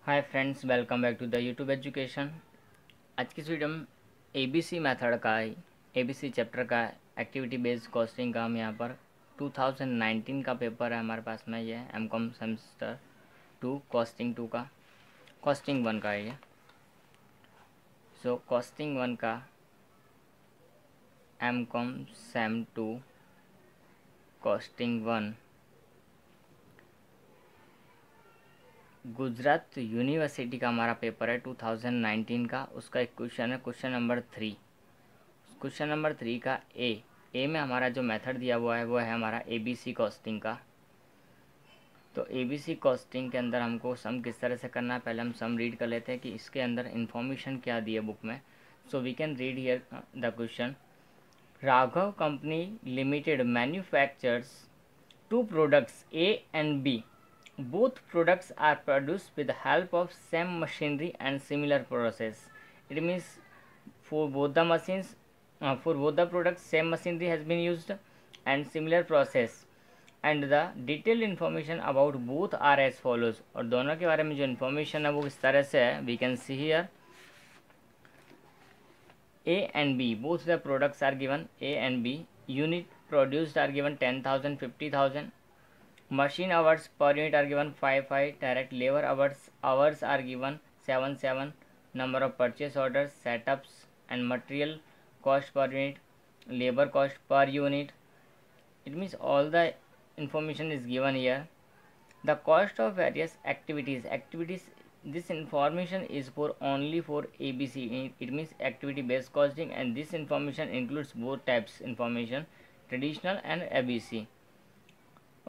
Hi friends, welcome back to the YouTube education. आज की इस वीडियो में एबीसी मेथड का एबीसी चैप्टर का एक्टिविटी बेस्ड कॉस्टिंग का हम यहाँ पर 2019 का पेपर है हमारे पास में। ये एमकॉम सेमेस्टर 2 कॉस्टिंग 2 का कॉस्टिंग 1 का है ये। सो कॉस्टिंग 1 का MCom sem 2 costing 1 Gujarat university का हमारा पेपर है 2019 का। उसका एक क्वेश्चन है, क्वेश्चन नंबर 3। क्वेश्चन नंबर 3 का ए में हमारा जो मेथड दिया हुआ है वो है हमारा एबीसी कॉस्टिंग का। तो एबीसी कॉस्टिंग के अंदर हमको सम किस तरह से करना है, पहले हम सम रीड कर लेते हैं कि इसके अंदर इंफॉर्मेशन क्या दी है बुक में। So we can read here the question. Raghav company limited manufactures two products A and B. Both products are produced with the help of same machinery and similar process. It means for both the machines, for both the products, same machinery has been used and similar process. And the detailed information about both are as follows. और दोनों के बारे में जो information है वो इस तरह से है, we can see here. A and B, both the products are given A and B. Unit produced are given 10,000, 50,000. Machine hours per unit are given 5. Direct labor hours are given 7. Number of purchase orders, setups and material cost per unit, labor cost per unit. It means all the information is given here. The cost of various activities. This information is for only for ABC. It means activity based costing, and this information includes both types information, traditional and ABC.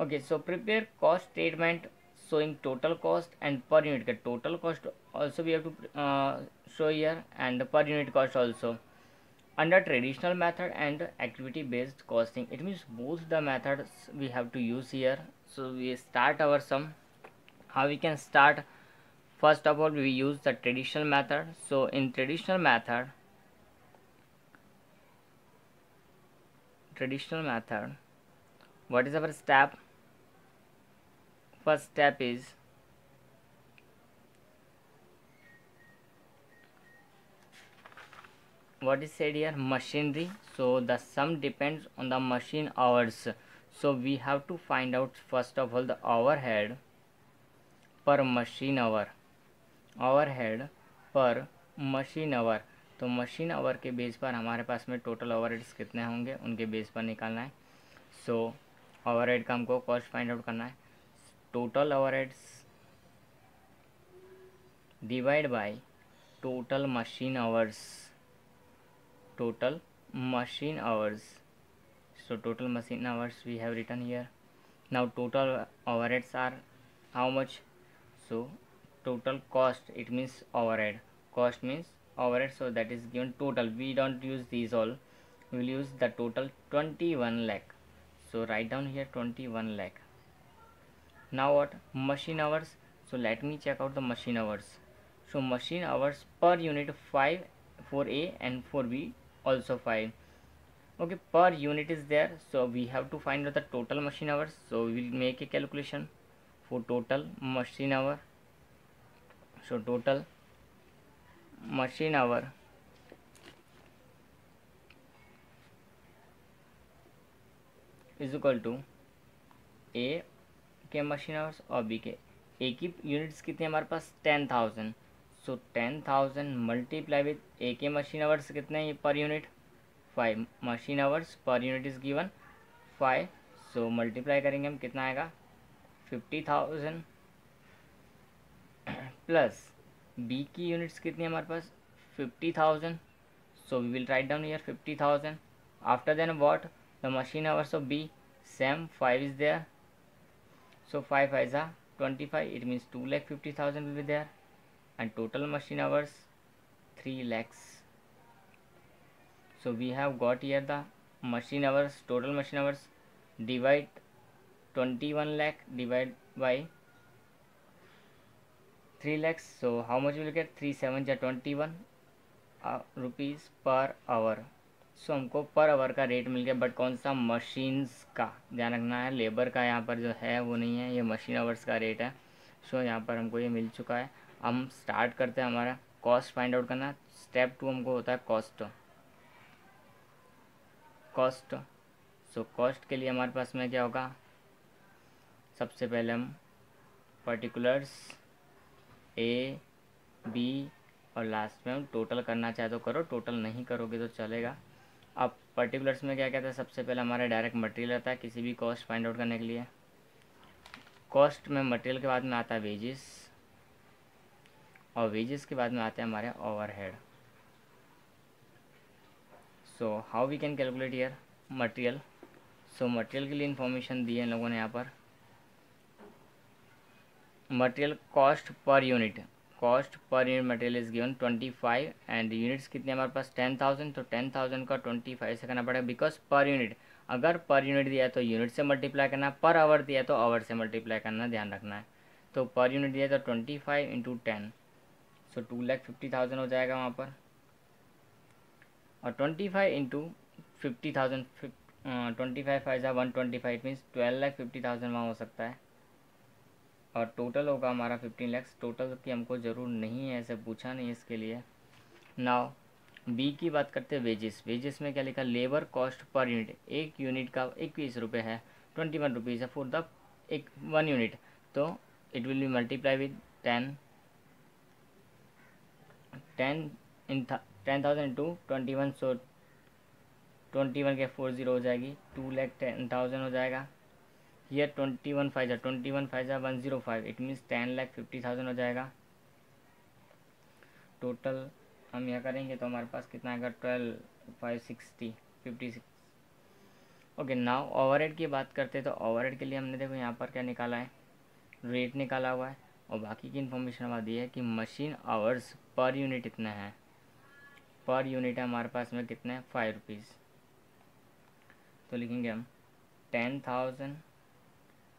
Okay, so prepare cost statement showing total cost and per unit. Total cost also we have to show here, and per unit cost also. Under traditional method and activity based costing, it means both the methods we have to use here. So we start our sum. How we can start? First of all, we use the traditional method. So in traditional method, what is our step? First step is what is said here, machinery. So the sum depends on the machine hours. So we have to find out first of all the overhead per machine hour. तो machine our के base पर हमारे पास में total overheads कितने होंगे उनके base पर निकालना है। सो ओवरहेड का हमको कॉस्ट फाइंड आउट करना है। Total overheads divide by total machine hours. So total machine hours we have written here. Now total overheads are how much? So total cost, it means overhead. Cost means overhead, so that is given total. We don't use these all. We will use the total 21 lakh. So write down here 21 lakh. Now what? Machine hours. So let me check out the machine hours. So machine hours per unit 5 for A and for B also 5. Okay, per unit is there, so we have to find out the total machine hours. So we will make a calculation for total machine hour. So total machine hour is equal to A के machine hours और B के। ए की units कितनी हमारे पास 10,000. सो 10,000 multiply with ए के machine hours कितने हैं per unit 5. Machine hours per unit is given 5. So multiply करेंगे हम, कितना आएगा 50,000 प्लस बी की यूनिट्स कितनी हमारे पास 50,000. So we will write down here 50,000. After then what, the machine hours of B same 5 is there. So 5 5 are 25. It means 2,50,000 will be there, and total machine hours 3 lakhs. So we have got here the machine hours, total machine hours. Divide 21 lakh divide by 3 lakhs. So how much will you get? 3 7 are 21 rupees per hour. सो हमको per hour का rate मिल गया, but कौन सा machines का ध्यान रखना है, labour का यहाँ पर जो है वो नहीं है, ये मशीन आवर्स का रेट है. सो यहाँ पर हमको ये मिल चुका है. हम स्टार्ट करते हैं हमारा कॉस्ट फाइंड आउट करना। स्टेप 2 हमको होता है कॉस्ट। सो कॉस्ट के लिए हमारे पास में क्या होगा, सबसे पहले हम पर्टिकुलर्स ए बी और लास्ट में हम टोटल करना चाहे तो करो, टोटल नहीं करोगे तो चलेगा। अब पर्टिकुलर्स में क्या कहता है, सबसे पहले हमारा डायरेक्ट मटेरियल आता है किसी भी कॉस्ट फाइंड आउट करने के लिए। कॉस्ट में मटेरियल के बाद में आता है वेजेस, और वेजेस के बाद में आते हैं हमारे overhead. So how we can calculate here material. So material के लिए इंफॉर्मेशन दी है इन लोगों ने यहाँ पर। Material cost per unit material is given 25 and units कितने हमारे पास 10,000, तो 10,000 का 25 से करना पड़ेगा बिकॉज पर यूनिट, अगर पर यूनिट दिया है तो यूनिट से मल्टीप्लाई करना, पर आवर दिया है तो आवर से मल्टीप्लाई करना, ध्यान रखना है। तो पर यूनिट दिया है तो 25 इंटू 10, सो 2,50,000 हो जाएगा वहाँ पर। और 25 इंटू 50,000, 25 फाइव 125 मीन्स 12,50,000 वहाँ हो सकता है। और टोटल होगा हमारा 15 लाख। टोटल की हमको ज़रूर नहीं है, ऐसे पूछा नहीं इसके लिए। नाउ बी की बात करते हैं वेजेस। वेजेस में क्या लिखा, लेबर कॉस्ट पर यूनिट, एक यूनिट का 21 रुपये है, 21 रुपीज़ है फॉर द एक 1 यूनिट, तो it will be multiply with 10 in 10,000 into 21, सो 21 के 40 हो जाएगी, 2,10,000 हो जाएगा। ये 21 फाइव 105, इट मीन्स 10,50,000 हो जाएगा। टोटल हम यह करेंगे तो हमारे पास कितना आएगा, 12,560, 56। ओके, नाउ ओवरहेड की बात करते हैं तो ओवरहेड के लिए हमने देखो यहाँ पर क्या निकाला है, रेट निकाला हुआ है, और बाकी की इन्फॉर्मेशन हमारी दी है कि मशीन आवर्स पर यूनिट इतना है, पर यूनिट है हमारे पास में कितने हैं 5 रुपीज़। तो लिखेंगे हम 10,000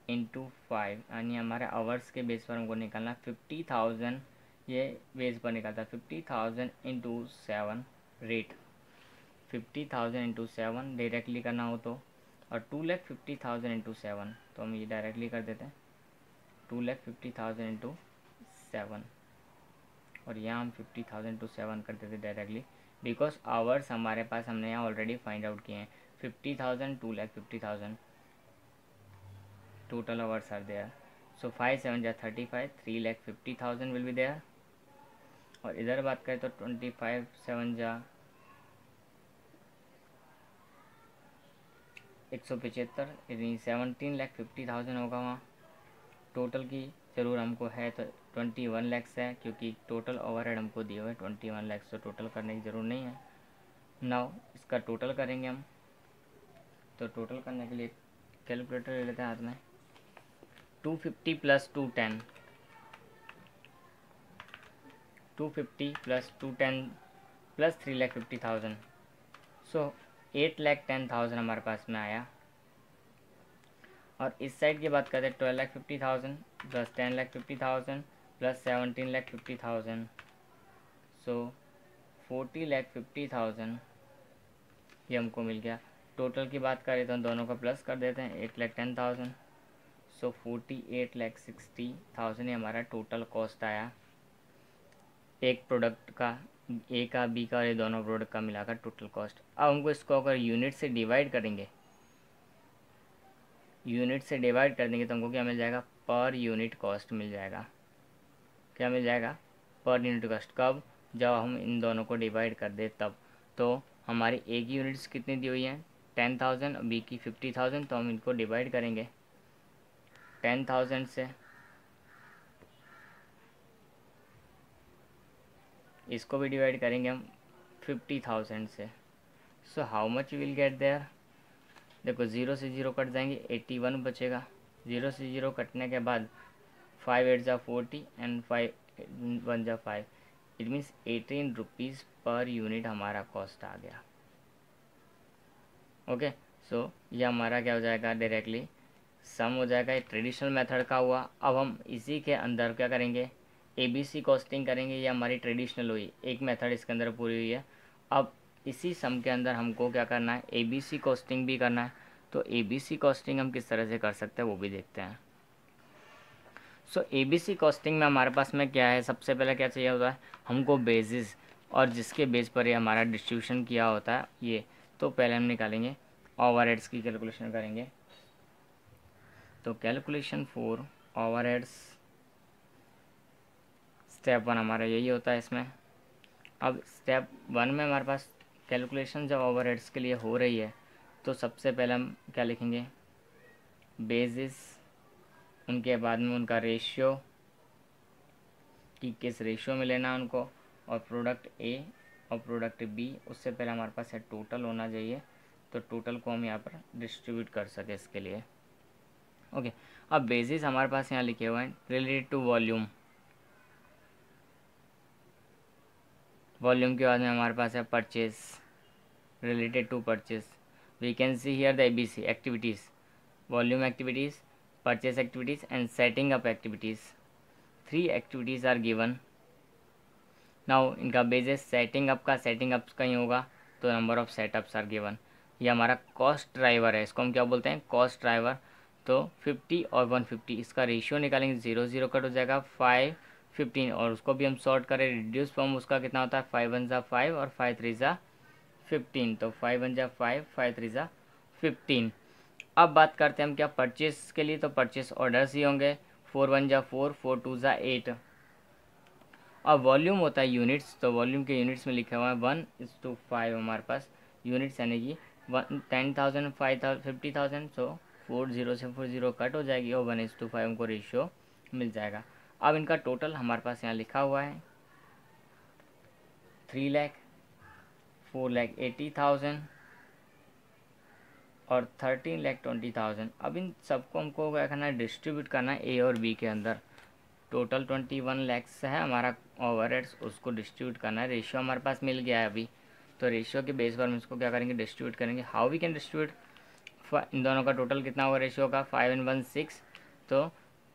इंटू 5, यानी हमारे आवर्स के बेस पर हमको निकालना 50,000, ये बेस पर निकलता है 50,000 इंटू 7 रेट, 50,000 इंटू 7 डायरेक्टली करना हो तो, और 2,50,000 इंटू 7, तो हम ये डायरेक्टली कर देते हैं 2,50,000 इंटू 7, और यहाँ हम 50,000 इंटू 7 कर देते डायरेक्टली बिकॉज आवर्स हमारे पास हमने यहाँ ऑलरेडी फाइंड आउट किए हैं। 50,000, 2,50,000 total hours are there, so 5 7 जा 35, 3,50,000 will be there। और इधर बात करें तो 25 7 जा 175, यानी 17,50,000 होगा वहाँ। टोटल की ज़रूर हमको है तो 21 लैक्स है, क्योंकि टोटल ओवरहेड हमको दिए हुए 21 लैक्स, तो टोटल करने की ज़रूर नहीं है। नाउ इसका टोटल करेंगे हम, तो टोटल करने के लिए कैलकुलेटर ले लेते हैं हाथ में। 250 प्लस 210, 250 प्लस 210 प्लस 3,50,000, सो 8,10,000 हमारे पास में आया। और इस साइड की बात करें 12,50,000 प्लस 10,50,000 प्लस 17,50,000, सो 40,50,000 ये हमको मिल गया। टोटल की बात करें तो दोनों का प्लस कर देते हैं 8,10,000, सो 48,60,000 ये हमारा टोटल कॉस्ट आया एक प्रोडक्ट का, ए का बी का और ये दोनों प्रोडक्ट का मिलाकर टोटल कॉस्ट। अब हमको इसको अगर यूनिट से डिवाइड करेंगे, यूनिट से डिवाइड कर देंगे तो हमको क्या मिल जाएगा, पर यूनिट कॉस्ट मिल जाएगा। क्या मिल जाएगा, पर यूनिट कॉस्ट। कब, जब हम इन दोनों को डिवाइड कर दे तब। तो हमारी ए की यूनिट्स कितनी दी हुई हैं 10,000, बी की 50,000, तो हम इनको डिवाइड करेंगे 10,000 से, इसको भी डिवाइड करेंगे हम 50,000 से। So how much will get there, देखो 0 से 0 कट जाएंगे, 81 बचेगा। 0 से 0 कटने के बाद 5 8 जा 40 एंड 5 1 जा 5, it means 18 rupees per unit हमारा कॉस्ट आ गया। ओके, सो ये हमारा क्या हो जाएगा, डायरेक्टली सम हो जाएगा। ये ट्रेडिशनल मेथड का हुआ। अब हम इसी के अंदर क्या करेंगे, ABC कॉस्टिंग करेंगे। ये हमारी ट्रेडिशनल हुई, एक मेथड इसके अंदर पूरी हुई है। अब इसी सम के अंदर हमको क्या करना है, ABC कॉस्टिंग भी करना है। तो ABC कॉस्टिंग हम किस तरह से कर सकते हैं वो भी देखते हैं। सो ABC कॉस्टिंग में हमारे पास में क्या है, सबसे पहले क्या चाहिए होता है हमको, बेसिस, और जिसके बेस पर ये हमारा डिस्ट्रीब्यूशन किया होता है ये। तो पहले हम निकालेंगे ओवरहेड्स की कैलकुलेशन करेंगे। तो कैलकुलेशन फॉर ओवरहेड्स स्टेप 1 हमारा यही होता है इसमें। अब स्टेप 1 में हमारे पास कैलकुलेशन जब ओवरहेड्स के लिए हो रही है तो सबसे पहले हम क्या लिखेंगे, बेसिस, उनके बाद में उनका रेशियो कि किस रेशियो में लेना है उनको, और प्रोडक्ट ए और प्रोडक्ट बी। उससे पहले हमारे पास है टोटल होना चाहिए, तो टोटल को हम यहाँ पर डिस्ट्रीब्यूट कर सके इसके लिए। ओके, अब बेसिस हमारे पास यहाँ लिखे हुए हैं रिलेटेड टू वॉल्यूम। वॉल्यूम के बाद में हमारे पास है purchase, related to purchase. We can see here the ABC activities, volume activities, purchase activities and setting up activities. 3 activities are given. Now इनका बेसिस सेटिंग अप का, सेटिंग अप का ही होगा, तो number of setups are given. ये हमारा cost driver है, इसको हम क्या बोलते हैं, कॉस्ट ड्राइवर। तो 50 और 150 इसका रेशियो निकालेंगे, 0 0 कट हो जाएगा, 5 15, और उसको भी हम सॉर्ट करें रिड्यूस फॉर्म, उसका कितना होता है 5 1 = 5 और 5 3 = 15। तो 5 1 = 5, 5 3 = 15। अब बात करते हैं हम क्या परचेस के लिए, तो परचेस ऑर्डर्स ही होंगे, 4 1 = 4, 4 2 = 8। अब वॉल्यूम होता है यूनिट्स, तो वॉल्यूम के यूनिट्स में लिखा हुआ है 1:5 हमारे पास यूनिट्स, यानी कि 10,000 5,000 50,000। सो 40 से 40 कट हो जाएगी और 1:5 हमको रेशियो मिल जाएगा। अब इनका टोटल हमारे पास यहाँ लिखा हुआ है 3 लाख, 4,80,000 और 13,20,000। अब इन सबको हमको क्या करना है, डिस्ट्रीब्यूट करना है ए और बी के अंदर। टोटल 21 लैक्स है हमारा ओवरहेड्स, उसको डिस्ट्रीब्यूट करना है। रेशियो हमारे पास मिल गया है अभी, तो रेशियो के बेस पर हम इसको क्या करेंगे, डिस्ट्रीब्यूट करेंगे। हाउ वी कैन डिस्ट्रीब्यूट, इन दोनों का टोटल कितना होगा रेशियो का, 5 and 1 6। तो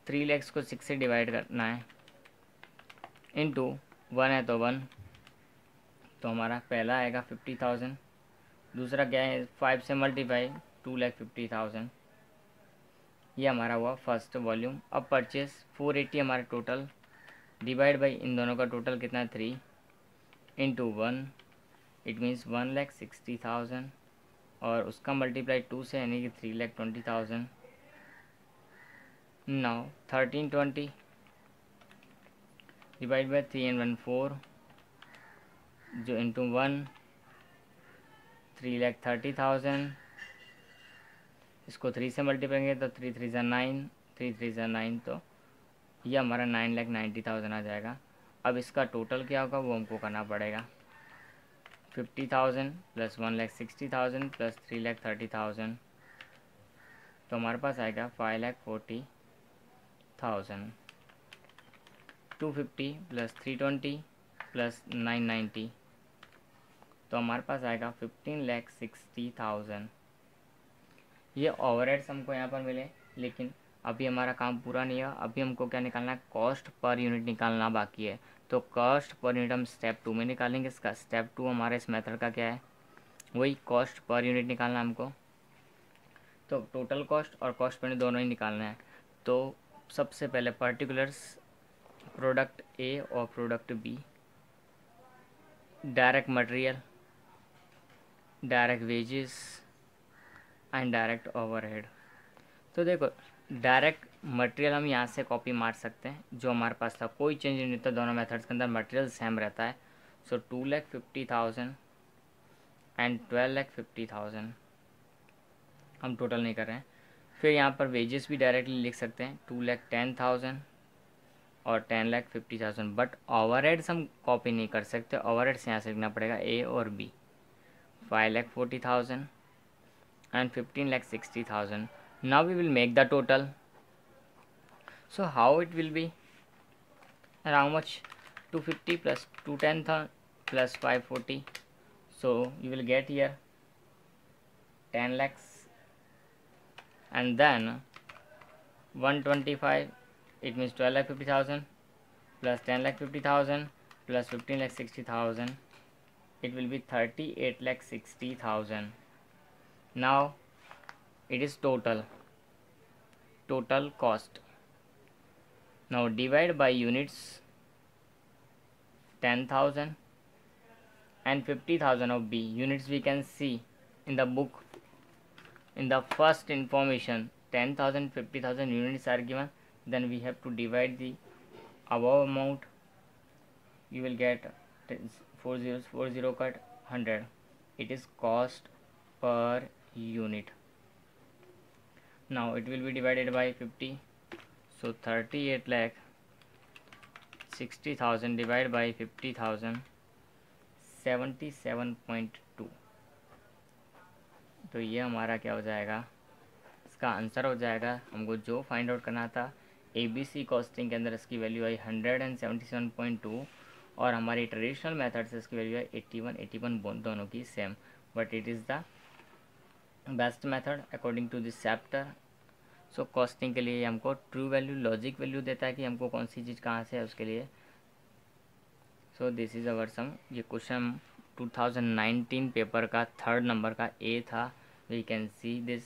3 लैक्स को 6 से डिवाइड करना है, इंटू 1 है तो 1, तो हमारा पहला आएगा 50,000। दूसरा क्या है, 5 से मल्टीप्लाई, 2,50,000। ये हमारा हुआ फर्स्ट वॉल्यूम। अब परचेस 480 हमारा टोटल, डिवाइड बाई इन दोनों का टोटल कितना है 3, इंटू 1, इट मीन्स 1,60,000, और उसका मल्टीप्लाई 2 से, यानी कि 3,20,000। नाउ 1320 डिवाइड बाई 3 and 1 4, जो इंटू 1, 3,30,000। इसको 3 से मल्टीप्लाई करेंगे तो 3 3 = 9, 3 3 = 9, तो ये हमारा 9,90,000 आ जाएगा। अब इसका टोटल क्या होगा वो हमको करना पड़ेगा, 50,000 प्लस 1,60,000 प्लस 3,30,000, तो हमारे पास आएगा 5,40,000। 250 प्लस 320 प्लस 990, तो हमारे पास आएगा 15,60,000। ये ओवरहेड्स हमको यहाँ पर मिले, लेकिन अभी हमारा काम पूरा नहीं है। अभी हमको क्या निकालना है, कॉस्ट पर यूनिट निकालना बाकी है। तो कॉस्ट पर यूनिट हम स्टेप 2 में निकालेंगे। इसका स्टेप 2 हमारे इस मेथड का क्या है, वही कॉस्ट पर यूनिट निकालना हमको। तो टोटल कॉस्ट और कॉस्ट पर यूनिट दोनों ही निकालना है। तो सबसे पहले पर्टिकुलर्स, प्रोडक्ट ए और product B, direct material, direct wages and direct overhead. तो देखो डायरेक्ट मटेरियल हम यहाँ से कॉपी मार सकते हैं, जो हमारे पास था, कोई चेंज नहीं होता दोनों मेथड्स के अंदर, मटेरियल सेम रहता है। सो 2,50,000 एंड 12,50,000 हम टोटल नहीं कर रहे हैं। फिर यहाँ पर वेजेस भी डायरेक्टली लिख सकते हैं, 2,10,000 और 10,50,000, बट ओवरहेड्स हम कॉपी नहीं कर सकते। ओवरहेड्स यहाँ से लिखना पड़ेगा ए और B, 5,40,000 and 15,60,000. Now we will make the total. So how it will be, and how much, 250 plus 210 plus 540. So you will get here 10 lakhs, and then 125, it means 12,50,000 plus 10,50,000 plus 15,60,000, it will be 38,60,000. Now it is total cost. Now divide by units 10,000 and 50,000 of B. Units we can see in the book. In the first information 10,000 50,000 units are given, then we have to divide the above amount. You will get 4040 cut 100. It is cost per unit. Now it will be divided by 50, so 38 lakh 60,000 divided by 50,000 77.2. तो ये हमारा क्या हो जाएगा, इसका answer हो जाएगा। हमको जो फाइंड आउट करना था ABC कॉस्टिंग के अंदर इसकी वैल्यू आई 177.2 और हमारी ट्रेडिशनल मेथड से इसकी वैल्यू है 81 दोनों की same, but it is the best method according to this chapter. So costing के लिए हमको ट्रू वैल्यू लॉजिक वैल्यू देता है कि हमको कौन सी चीज़ कहाँ से है उसके लिए। सो दिस इज़ अवर सम। ये क्वेश्चन 2019 पेपर का 3rd नंबर का A था। We can see this